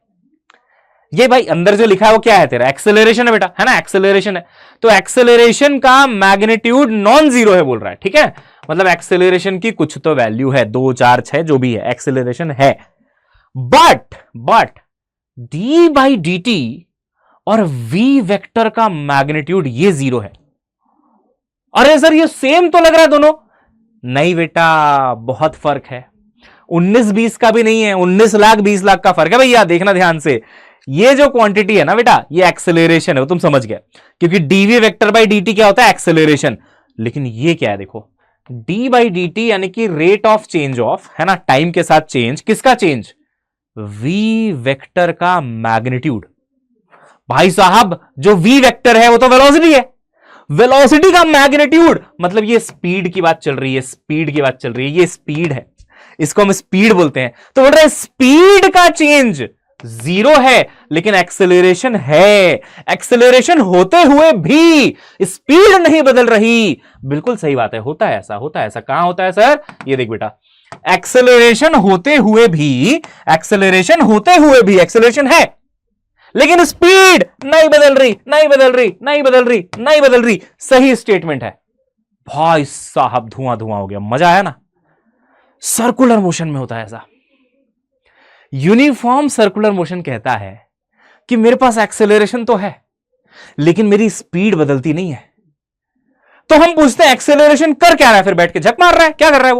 ये भाई अंदर जो लिखा है वो क्या है तेरा? एक्सेलरेशन है बेटा, है ना, एक्सेलरेशन है। तो एक्सेलरेशन का मैग्नीट्यूड नॉन जीरो है बोल रहा है। ठीक है, मतलब एक्सेलरेशन की कुछ तो वैल्यू है, 2, 4, 6 जो भी है, एक्सेलरेशन है। But D by d T और v वेक्टर का मैग्नीट्यूड ये 0 है। अरे सर ये सेम तो लग रहा है दोनों। नहीं बेटा, बहुत फर्क है। 19-20 का भी नहीं है, 19 लाख 20 लाख का फर्क है भैया। देखना ध्यान से, ये जो क्वांटिटी है ना बेटा, ये एक्सेलरेशन है, वो तुम समझ गए, क्योंकि dv वेक्टर बाई dt क्या होता है? एक्सेलरेशन। लेकिन ये क्या है? देखो, d बाई डी टी यानी कि रेट ऑफ चेंज ऑफ, है ना, टाइम के साथ चेंज, किसका चेंज? v वेक्टर का मैग्नीट्यूड। भाई साहब, जो v वेक्टर है वो तो वेलोसिटी है, वेलोसिटी का मैग्नीट्यूड मतलब ये स्पीड की बात चल रही है, स्पीड की बात चल रही है, ये स्पीड है, इसको हम स्पीड बोलते हैं। तो बोल रहे हैं स्पीड का चेंज 0 है, लेकिन एक्सेलरेशन है। एक्सेलरेशन होते हुए भी स्पीड नहीं बदल रही। बिल्कुल सही बात है, होता है ऐसा, होता है ऐसा। कहां होता है सर? ये देख बेटा, एक्सेलरेशन होते हुए भी एक्सेलरेशन है, लेकिन स्पीड नहीं बदल रही, नहीं बदल रही, नहीं बदल रही, नहीं बदल रही। सही स्टेटमेंट है, भाई साहब धुआं धुआं हो गया, मजा आया ना। सर्कुलर मोशन में होता है ऐसा। यूनिफॉर्म सर्कुलर मोशन कहता है कि मेरे पास एक्सेलरेशन तो है लेकिन मेरी स्पीड बदलती नहीं है। तो हम पूछते हैं एक्सेलरेशन कर क्या रहा है, फिर बैठ के झक मार रहा है, क्या कर रहा है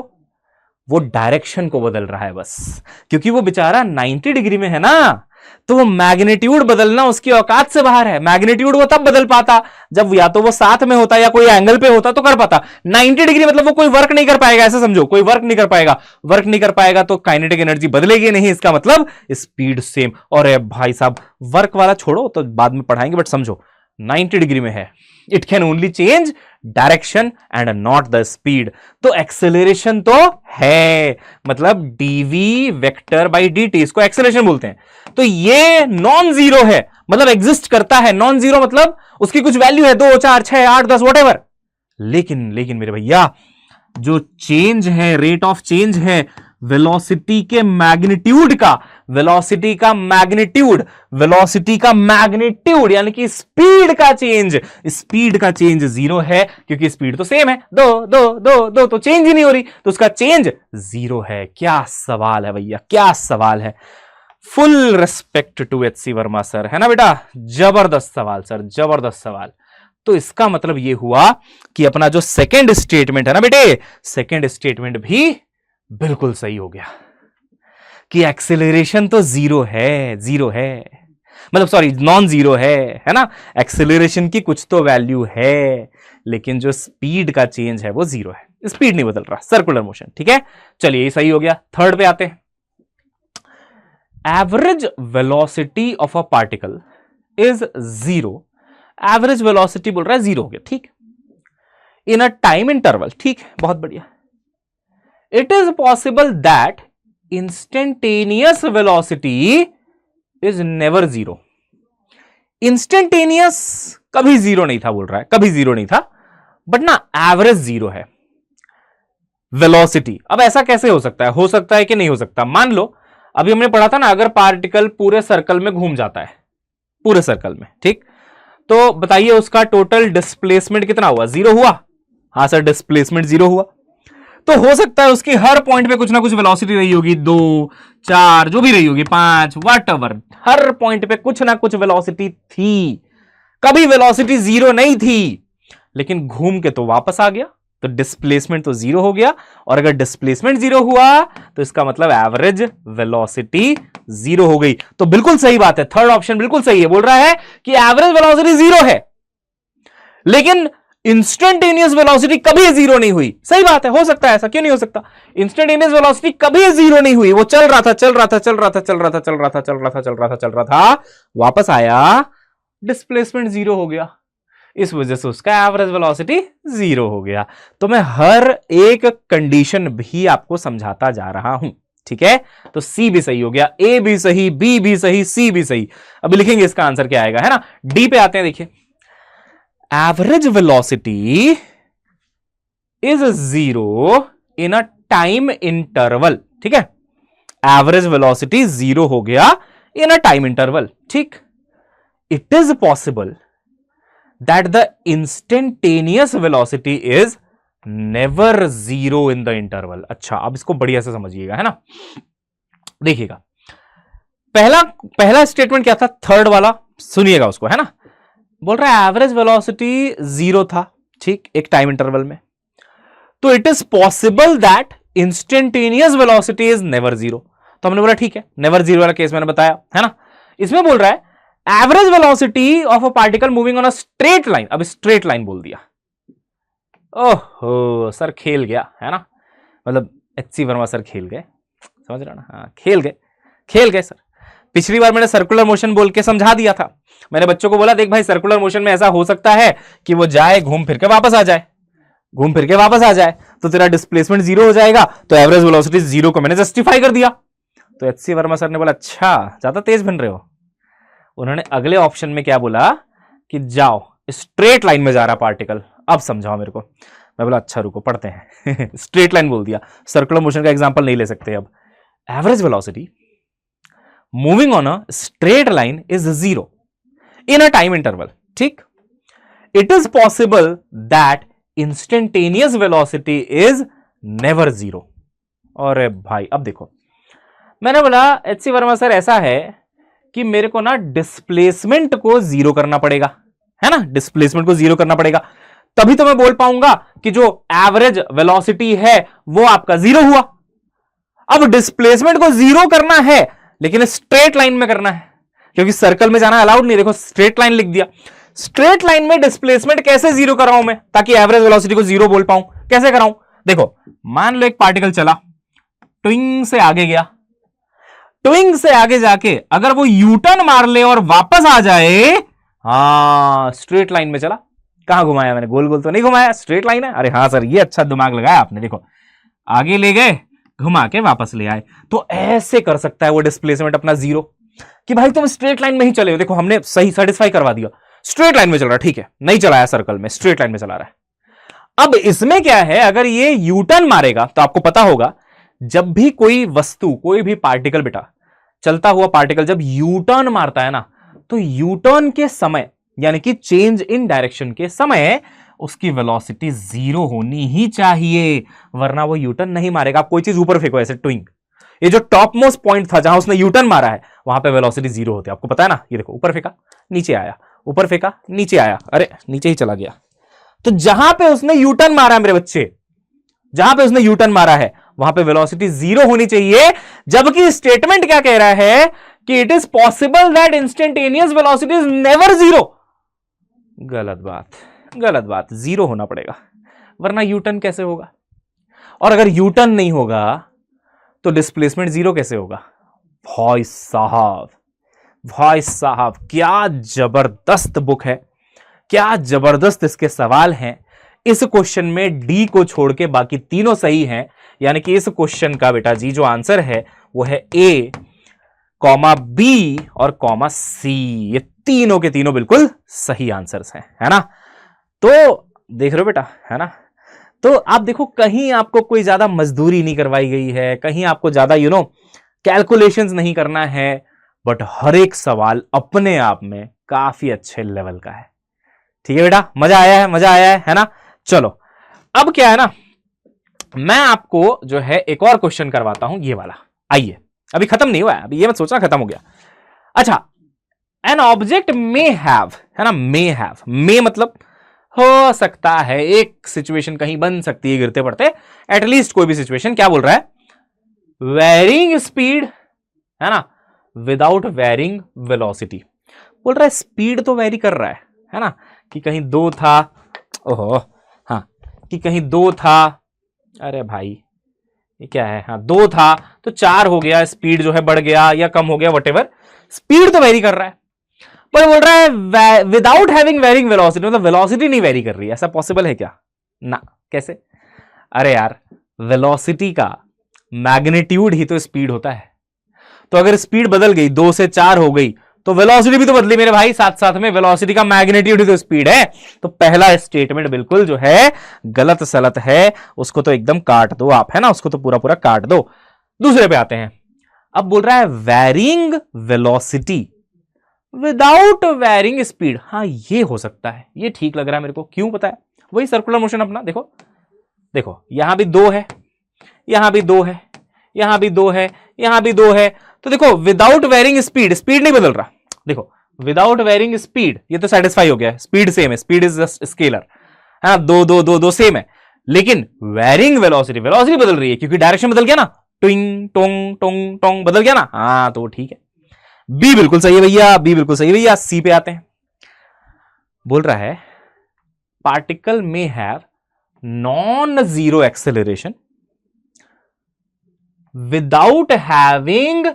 वो डायरेक्शन को बदल रहा है बस, क्योंकि वो बेचारा 90 डिग्री में है ना, तो वो मैग्नीट्यूड बदलना उसकी औकात से बाहर है। मैग्नीट्यूड वो तब बदल पाता जब या तो वो साथ में होता या कोई एंगल पे होता तो कर पाता। 90 डिग्री मतलब वो कोई वर्क नहीं कर पाएगा, ऐसे समझो, कोई वर्क नहीं कर पाएगा। वर्क नहीं कर पाएगा तो काइनेटिक एनर्जी बदलेगी नहीं, इसका मतलब स्पीड सेम। और भाई साहब वर्क वाला छोड़ो तो बाद में पढ़ाएंगे, बट समझो 90 डिग्री में है, it can only change direction and not the speed. तो एक्सेलरेशन तो है, मतलब dv vector by d t, इसको एक्सेलरेशन बोलते हैं। तो ये नॉन जीरो है, मतलब एग्जिस्ट करता है। नॉन जीरो मतलब उसकी कुछ वैल्यू है, 2 4 6 8 10 वॉट। लेकिन मेरे भैया जो चेंज है, रेट ऑफ चेंज है वेलोसिटी के मैग्नीट्यूड का, वेलोसिटी का मैग्नीट्यूड यानी कि स्पीड का चेंज जीरो है, क्योंकि स्पीड तो सेम है, दो तो चेंज ही नहीं हो रही, तो उसका चेंज जीरो है। क्या सवाल है भैया, क्या सवाल है। Full respect to H C. Verma sir, है ना बेटा, जबरदस्त सवाल सर, जबरदस्त सवाल। तो इसका मतलब यह हुआ कि अपना जो सेकंड स्टेटमेंट है ना बेटे, सेकंड स्टेटमेंट भी बिल्कुल सही हो गया कि एक्सेलरेशन तो जीरो है, मतलब सॉरी नॉन जीरो है ना। एक्सेलरेशन की कुछ तो वैल्यू है, लेकिन जो स्पीड का चेंज है वो जीरो है, स्पीड नहीं बदल रहा, सर्कुलर मोशन। ठीक है, चलिए ये सही हो गया। थर्ड पे आते हैं। Average velocity of a particle is zero. Average velocity बोल रहा है जीरो हो गया, ठीक, इन अ टाइम इंटरवल, ठीक है, बहुत बढ़िया। It is possible that instantaneous velocity is never zero. Instantaneous कभी जीरो नहीं था बोल रहा है, कभी जीरो नहीं था, बट ना एवरेज जीरो है वेलोसिटी। अब ऐसा कैसे हो सकता है कि नहीं हो सकता। मान लो अभी हमने पढ़ा था ना, अगर पार्टिकल पूरे सर्कल में घूम जाता है, पूरे सर्कल में, ठीक, तो बताइए उसका टोटल डिस्प्लेसमेंट कितना हुआ, जीरो हुआ। हां सर, डिस्प्लेसमेंट जीरो हुआ। तो हो सकता है उसकी हर पॉइंट पे कुछ ना कुछ वेलोसिटी रही होगी, 2 4 जो भी रही होगी, 5 व्हाटएवर, हर पॉइंट पे कुछ ना कुछ वेलोसिटी थी। कभी वेलोसिटी जीरो नहीं थी, लेकिन घूम के तो वापस आ गया, तो डिस्प्लेसमेंट तो जीरो हो गया। और अगर डिस्प्लेसमेंट जीरो हुआ तो इसका मतलब एवरेज वेलोसिटी जीरो हो गई। तो बिल्कुल सही बात है, थर्ड ऑप्शन बिल्कुल सही है, बोल रहा है कि एवरेज वेलोसिटी जीरो है, लेकिन इंस्टेंटेनियस वेलोसिटी कभी जीरो नहीं हुई। सही बात है, हो सकता है ऐसा, क्यों नहीं हो सकता। इंस्टेंटेनियस वेलोसिटी कभी जीरो नहीं हुई, वो चल रहा था, वापस आया, डिस्प्लेसमेंट जीरो हो गया, इस वजह से उसका एवरेज वेलोसिटी जीरो हो गया। तो मैं हर एक कंडीशन भी आपको समझाता जा रहा हूं, ठीक है। तो सी भी सही हो गया, ए भी सही, बी भी सही, सी भी सही। अभी लिखेंगे इसका आंसर क्या आएगा, है ना। डी पे आते हैं, देखिए average velocity is zero in a time interval, ठीक है। एवरेज वेलोसिटी जीरो हो गया इन अ टाइम इंटरवल, ठीक। It is possible that the instantaneous velocity is never zero in the interval. अच्छा, अब इसको बढ़िया से समझिएगा, है ना। देखिएगा, पहला स्टेटमेंट क्या था, थर्ड वाला, सुनिएगा उसको, है ना। बोल रहा है एवरेज वेलोसिटी जीरो था, ठीक, एक टाइम इंटरवल में, तो it is possible that instantaneous velocity is never zero. तो हमने बोला ठीक है, नेवर जीरो वाला केस मैंने बताया, है ना। इसमें बोल रहा है average velocity of a particle moving on a straight line. अब स्ट्रेट लाइन बोल दिया, ओहो सर खेल गया, है ना, मतलब एच.सी. वर्मा सर खेल गए, समझ रहा ना। हाँ, खेल गए सर। पिछली बार मैंने सर्कुलर मोशन बोल के समझा दिया था। मैंने बच्चों को बोला देख भाई, सर्कुलर मोशन में ऐसा हो सकता है कि वो जाए, घूम फिर के वापस आ जाए, तो तेरा डिस्प्लेसमेंट जीरो हो जाएगा, तो एवरेज वेलोसिटी जीरो को मैंने जस्टिफाई कर दिया। तो एच.सी. वर्मा सर ने बोला अच्छा ज्यादा तेज बन रहे हो। उन्होंने अगले ऑप्शन में क्या बोला कि जाओ स्ट्रेट लाइन में जा रहा पार्टिकल, अब समझाओ मेरे को। मैं बोला अच्छा रुको पढ़ते हैं। स्ट्रेट लाइन बोल दिया, सर्कुलर मोशन का एग्जांपल नहीं ले सकते। अब average velocity moving on a straight line is zero in a time interval, ठीक। It is possible that instantaneous velocity is never zero. और भाई अब देखो, मैंने बोला एचसी वर्मा सर ऐसा है कि मेरे को ना डिस्प्लेसमेंट को जीरो करना पड़ेगा, है ना, डिस्प्लेसमेंट को जीरो करना पड़ेगा, तभी तो मैं बोल पाऊंगा कि जो एवरेज वेलोसिटी है वो आपका जीरो हुआ। अब डिस्प्लेसमेंट को जीरो करना है लेकिन स्ट्रेट लाइन में करना है, क्योंकि सर्कल में जाना अलाउड नहीं। देखो स्ट्रेट लाइन लिख दिया, स्ट्रेट लाइन में डिस्प्लेसमेंट कैसे जीरो कराऊं मैं ताकि एवरेज वेलोसिटी को जीरो बोल पाऊं? कैसे कराऊं? देखो मान लो एक पार्टिकल चला, ट्विंग से आगे गया, ट्विंग से आगे जाके अगर वो यूटर्न मार ले और वापस आ जाए, हाँ स्ट्रेट लाइन में चला। कहां घुमाया मैंने? गोल गोल तो नहीं घुमाया, स्ट्रेट लाइन है। अरे हाँ सर, ये अच्छा दिमाग लगाया आपने। देखो आगे ले गए, घुमा के वापस ले आए, तो ऐसे कर सकता है वो डिस्प्लेसमेंट अपना जीरो कि भाई तुम स्ट्रेट लाइन में ही चले हो। देखो हमने सही सेटिस्फाई करवा दिया, स्ट्रेट लाइन में चल रहा है, ठीक है, नहीं चलाया सर्कल में, स्ट्रेट लाइन में चला रहा है। अब इसमें क्या है, अगर ये यूटर्न मारेगा तो आपको पता होगा जब भी कोई वस्तु, कोई भी पार्टिकल, बेटा चलता हुआ पार्टिकल जब यूटर्न मारता है ना, तो यूटर्न के समय यानी कि चेंज इन डायरेक्शन के समय उसकी वेलोसिटी जीरो होनी ही चाहिए, वरना वो यूटर्न नहीं मारेगा। आप कोई चीज ऊपर फेंको ऐसे ट्विंग, ये जो टॉप मोस्ट पॉइंट था जहां उसने यूटर्न मारा है वहां पे वेलोसिटी जीरो होती है, आपको पता है ना। ये देखो ऊपर फेंका नीचे आया, ऊपर फेंका नीचे आया, अरे नीचे ही चला गया। तो जहां पे उसने यूटर्न मारा है मेरे बच्चे, जहां पे उसने यूटर्न मारा है वहां पे वेलोसिटी जीरो होनी चाहिए, जबकि स्टेटमेंट क्या कह रहा है कि it is possible that instantaneous velocity is never zero. गलत बात, गलत बात, जीरो होना पड़ेगा, वरना यूटर्न कैसे होगा? और अगर यूटर्न नहीं होगा तो डिस्प्लेसमेंट जीरो कैसे होगा? भाई साहब, भाई साहब, क्या जबरदस्त बुक है, क्या जबरदस्त इसके सवाल हैं। इस क्वेश्चन में डी को छोड़ के बाकी तीनों सही हैं, यानी कि इस क्वेश्चन का बेटा जी जो आंसर है वो है ए, कॉमा बी और कॉमा सी। ये तीनों के तीनों बिल्कुल सही आंसर्स हैं, है ना। तो देख रहे हो बेटा, है ना। तो आप देखो कहीं आपको कोई ज्यादा मजदूरी नहीं करवाई गई है, कहीं आपको ज्यादा कैलकुलेशंस नहीं करना है, बट हर एक सवाल अपने आप में काफी अच्छे लेवल का है। ठीक है बेटा, मजा आया है, मजा आया है ना। चलो अब क्या है ना, मैं आपको जो है एक और क्वेश्चन करवाता हूं, ये वाला। आइए, अभी खत्म नहीं हुआ है, अभी ये मत सोचना खत्म हो गया। अच्छा, एन ऑब्जेक्ट मे हैव, है ना, मे हैव, मे मतलब हो सकता है, एक सिचुएशन कहीं बन सकती है गिरते पड़ते, एटलीस्ट कोई भी सिचुएशन। क्या बोल रहा है? वेरिंग स्पीड, है ना, विदाउट वेरिंग वेलोसिटी। बोल रहा है स्पीड तो वेरी कर रहा है ना, कि कहीं 2 था, ओहो हाँ, कि कहीं 2 था, अरे भाई ये क्या है, हाँ 2 था तो 4 हो गया, स्पीड जो है बढ़ गया या कम हो गया, वटेवर, स्पीड तो वेरी कर रहा है। पर बोल रहा है विदाउट हैविंग वेरिंग वेलोसिटी, मतलब वेलोसिटी नहीं वेरी कर रही है। ऐसा पॉसिबल है क्या? ना, कैसे? अरे यार, वेलोसिटी का मैग्नीट्यूड ही तो स्पीड होता है, तो अगर स्पीड बदल गई, 2 से 4 हो गई, तो वेलोसिटी भी तो बदली मेरे भाई, साथ साथ में वेलोसिटी का मैग्नीट्यूड ही तो स्पीड है। तो पहला स्टेटमेंट बिल्कुल जो है गलत सलत है, उसको तो एकदम काट दो आप, है ना, उसको तो पूरा पूरा काट दो। दूसरे पे आते हैं। अब बोल रहा है varying velocity without varying speed. हाँ ये हो सकता है, ये ठीक लग रहा है मेरे को। क्यों पता है? वही सर्कुलर मोशन अपना। देखो देखो, यहां भी 2 है, यहां भी 2 है, यहां भी 2 है, यहां भी 2 है, तो देखो विदाउट वेरिंग स्पीड, स्पीड नहीं बदल रहा। देखो विदाउट वेरिंग स्पीड, ये तो सेटिस्फाई हो गया है, स्पीड सेम है, स्पीड इज जस्ट स्केलर, हाँ 2 2 2 2 सेम है। लेकिन वेरिंग वेलोसिटी, वेलोसिटी बदल रही है क्योंकि डायरेक्शन बदल गया ना, ट्विंग टोंग टोंग टोंग बदल गया ना। हाँ तो ठीक है, बी बिल्कुल सही है भैया, बी बिल्कुल सही है भैया। सी पे आते हैं। बोल रहा है पार्टिकल में have non zero acceleration without having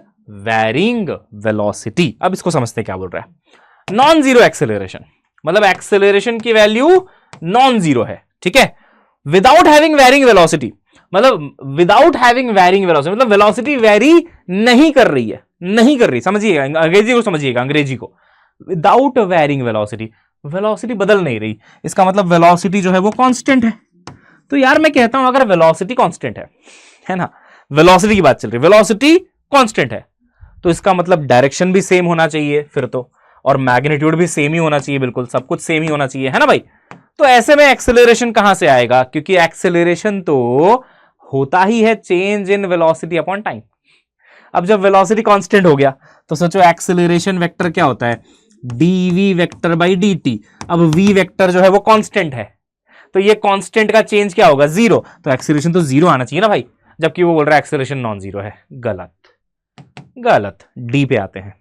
varying velocity. अब इसको समझते हैं क्या बोल रहा है। नॉन जीरो एक्सेलरेशन मतलब एक्सेलरेशन की वैल्यू नॉन जीरो है, ठीक है। विदाउट हैविंग वेरिंग वेलोसिटी मतलब विदाउट हैविंग वेरिंग वेलोसिटी मतलब वेलोसिटी वेरी नहीं कर रही है, नहीं कर रही, समझिएगा, अंग्रेजी को समझिएगा, अंग्रेजी को। विदाउट वेरिंग वेलोसिटी, वेलोसिटी बदल नहीं रही, इसका मतलब वेलोसिटी जो है वो कांस्टेंट है। तो यार मैं कहता हूं अगर वेलोसिटी कांस्टेंट है ना, वेलोसिटी की बात चल रही, वेलोसिटी कांस्टेंट है, तो इसका मतलब डायरेक्शन भी सेम होना चाहिए फिर तो, और मैग्नीट्यूड भी सेम ही होना चाहिए, बिल्कुल सब कुछ सेम ही होना चाहिए, है ना भाई। तो ऐसे में एक्सेलरेशन कहां से आएगा, क्योंकि एक्सेलरेशन तो होता ही है change in velocity upon time. अब जब वेलोसिटी कांस्टेंट हो गया तो सोचो एक्सेलरेशन वेक्टर क्या होता है, dv वेक्टर बाई dt। अब v वेक्टर जो है वो कांस्टेंट है, तो ये कांस्टेंट का चेंज क्या होगा, जीरो, तो एक्सेलरेशन तो जीरो आना चाहिए ना भाई, जबकि वो बोल रहा है एक्सेलरेशन नॉन जीरो है। गलत, गलत। डी पे आते हैं।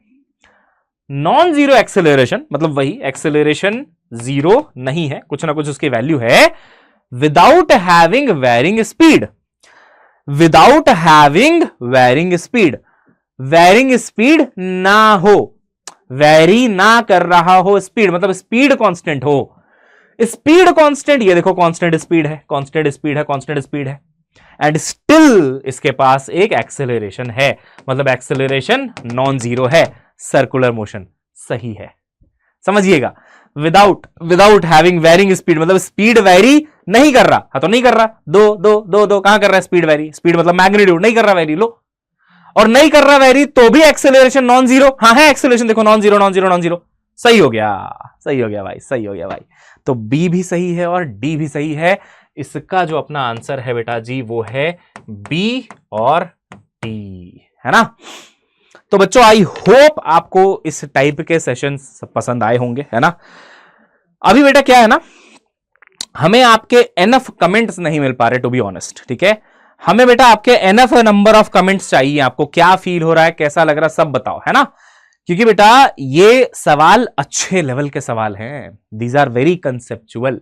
नॉन जीरो एक्सेलरेशन मतलब वही एक्सेलरेशन जीरो नहीं है, कुछ ना कुछ उसकी वैल्यू है, without having varying speed. Without having varying speed, varying speed ना हो, वेरी ना कर रहा हो स्पीड, मतलब स्पीड कांस्टेंट हो। स्पीड कांस्टेंट, ये देखो कांस्टेंट स्पीड है, कांस्टेंट स्पीड है, कांस्टेंट स्पीड है, एंड स्टिल इसके पास एक एक्सेलरेशन है, मतलब एक्सेलरेशन नॉन जीरो है, सर्कुलर मोशन सही है। समझिएगा, विदाउट हैविंग वेरिंग स्पीड मतलब स्पीड वेरी नहीं कर रहा, हाँ तो नहीं कर रहा, दो दो दो दो कहां कर रहा है स्पीड वेरी, स्पीड मतलब मैग्नीट्यूड, नहीं कर रहा वेरी, लो, और नहीं कर रहा वेरी तो भी एक्सेलरेशन नॉन जीरो, हाँ है एक्सेलरेशन देखो non zero non zero non zero, सही हो गया, सही हो गया भाई, सही हो गया भाई। तो बी भी सही है और डी भी सही है, इसका जो अपना आंसर है बेटा जी वो है बी और डी, है ना। तो बच्चों आई होप आपको इस टाइप के सेशंस पसंद आए होंगे, है ना। अभी बेटा क्या है ना, हमें आपके एनफ कमेंट्स नहीं मिल पा रहे टू बी ऑनेस्ट, ठीक है। हमें बेटा आपके एनफ नंबर ऑफ कमेंट्स चाहिए, आपको क्या फील हो रहा है, कैसा लग रहा है, सब बताओ, है ना। क्योंकि बेटा ये सवाल अच्छे लेवल के सवाल हैं, दीज आर वेरी कंसेप्चुअल,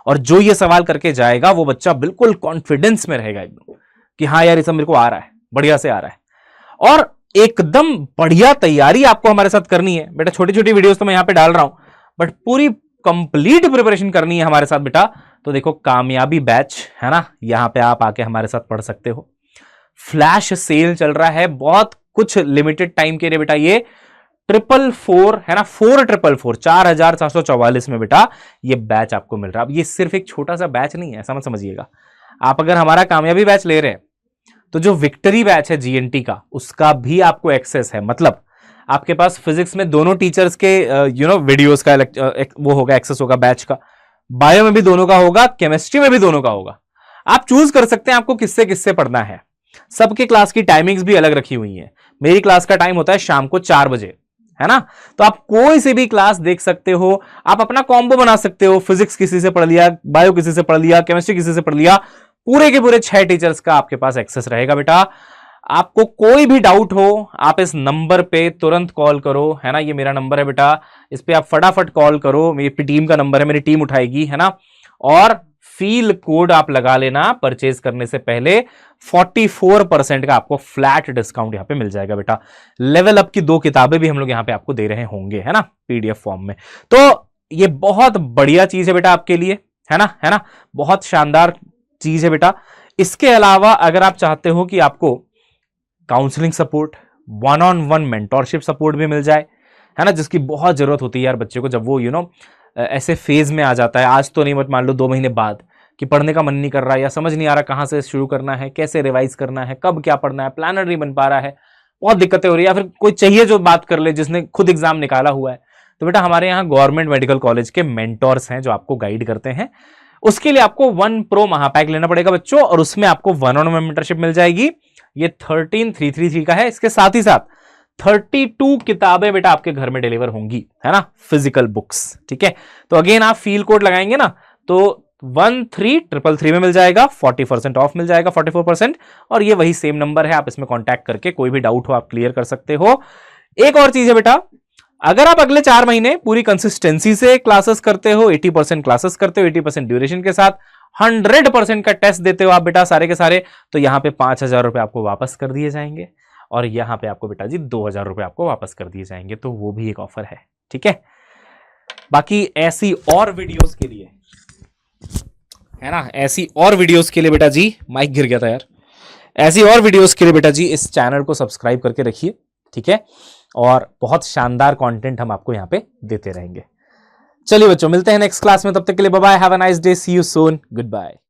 और जो ये सवाल करके जाएगा वो बच्चा बिल्कुल कॉन्फिडेंस में रहेगा एकदम कि हाँ यार ये सब मेरे को आ रहा है, बढ़िया से आ रहा है, और एकदम बढ़िया तैयारी आपको हमारे साथ करनी है बेटा। छोटी छोटी वीडियोस तो मैं यहां पे डाल रहा हूं, बट पूरी कंप्लीट प्रिपरेशन करनी है हमारे साथ बेटा। तो देखो कामयाबी बैच है ना, यहां पे आप आके हमारे साथ पढ़ सकते हो। फ्लैश सेल चल रहा है, बहुत कुछ लिमिटेड टाइम के लिए बेटा, ये 444 है ना, 4444 4444 में बेटा ये बैच आपको मिल रहा है। अब ये सिर्फ एक छोटा सा बैच नहीं है, ऐसा मत समझिएगा। आप अगर हमारा कामयाबी बैच ले रहे हैं तो जो विक्ट्री बैच है जीएनटी का, उसका भी आपको एक्सेस है, मतलब आपके पास फिजिक्स में दोनों टीचर्स के वीडियोस का वो होगा, एक्सेस होगा बैच का, बायो में भी दोनों का होगा, केमिस्ट्री में भी दोनों का होगा। आप चूज कर सकते हैं आपको किससे किससे पढ़ना है। सबके क्लास की टाइमिंग्स भी अलग रखी हुई है। मेरी क्लास का टाइम होता है शाम को 4 बजे, है ना। तो आप कोई से भी क्लास देख सकते हो, आप अपना कॉम्बो बना सकते हो, फिजिक्स किसी से पढ़ लिया, बायो किसी से पढ़ लिया, केमिस्ट्री किसी से पढ़ लिया, पूरे के पूरे 6 टीचर्स का आपके पास एक्सेस रहेगा बेटा। आपको कोई भी डाउट हो आप इस नंबर पे तुरंत कॉल करो, है ना। ये मेरा नंबर है बेटा, इस पे आप फटाफट कॉल करो, मेरी टीम का नंबर है, मेरी टीम उठाएगी, है ना। और फील कोड आप लगा लेना, परचेज करने से पहले 44% का आपको फ्लैट डिस्काउंट यहां पे मिल जाएगा बेटा। लेवल अप की 2 किताबें भी हम लोग यहां पे आपको दे रहे होंगे, है ना, पीडीएफ फॉर्म में। तो ये बहुत बढ़िया चीज है बेटा आपके लिए, है ना, बहुत शानदार चीज है बेटा। इसके अलावा अगर आप चाहते हो कि आपको counselling support, 1-on-1 mentorship support भी मिल जाए, है ना, जिसकी बहुत जरूरत होती है यार बच्चे को, जब वो ऐसे फेज में आ जाता है, आज तो नहीं मत मान लो 2 महीने बाद, कि पढ़ने का मन नहीं कर रहा है या समझ नहीं आ रहा कहां से शुरू करना है, कैसे रिवाइज करना है, कब क्या पढ़ना है, प्लानर नहीं बन पा रहा है, बहुत दिक्कतें हो रही है, या फिर कोई चाहिए जो बात कर ले जिसने खुद एग्जाम निकाला हुआ है, तो बेटा हमारे यहाँ गवर्नमेंट मेडिकल कॉलेज के मेंटोर्स हैं जो आपको गाइड करते हैं। उसके लिए आपको 1 Pro महापैक लेना पड़ेगा बच्चों, और उसमें आपको 1-on-1 मेंटरशिप मिल जाएगी। ये 13333 का है। इसके साथ ही साथ 32 किताबें बेटा आपके घर में डिलीवर होंगी, है ना, फिजिकल बुक्स, ठीक है। तो अगेन आप फील कोड लगाएंगे ना, तो 13333 में मिल जाएगा, 40% ऑफ मिल जाएगा, 44%। और ये वही सेम नंबर है, आप इसमें कॉन्टैक्ट करके कोई भी डाउट हो आप क्लियर कर सकते हो। एक और चीज है बेटा, अगर आप अगले 4 महीने पूरी कंसिस्टेंसी से क्लासेस करते हो, 80% क्लासेस करते हो, 80% ड्यूरेशन के साथ, 100% का टेस्ट देते हो आप बेटा सारे के सारे, तो यहां पे 5000 रुपए आपको वापस कर दिए जाएंगे, और यहां पे आपको बेटा जी 2000 रुपए आपको वापस कर दिए जाएंगे। तो वो भी एक ऑफर है, ठीक है। बाकी ऐसी और वीडियोस के लिए, है ना, ऐसी और वीडियोस के लिए बेटा जी, माइक गिर गया था यार, ऐसी और वीडियोस के लिए बेटा जी इस चैनल को सब्सक्राइब करके रखिए, ठीक है। और बहुत शानदार कंटेंट हम आपको यहां पे देते रहेंगे। चलिए बच्चों, मिलते हैं नेक्स्ट क्लास में, तब तक के लिए bye bye, have a nice day, see you soon, good bye.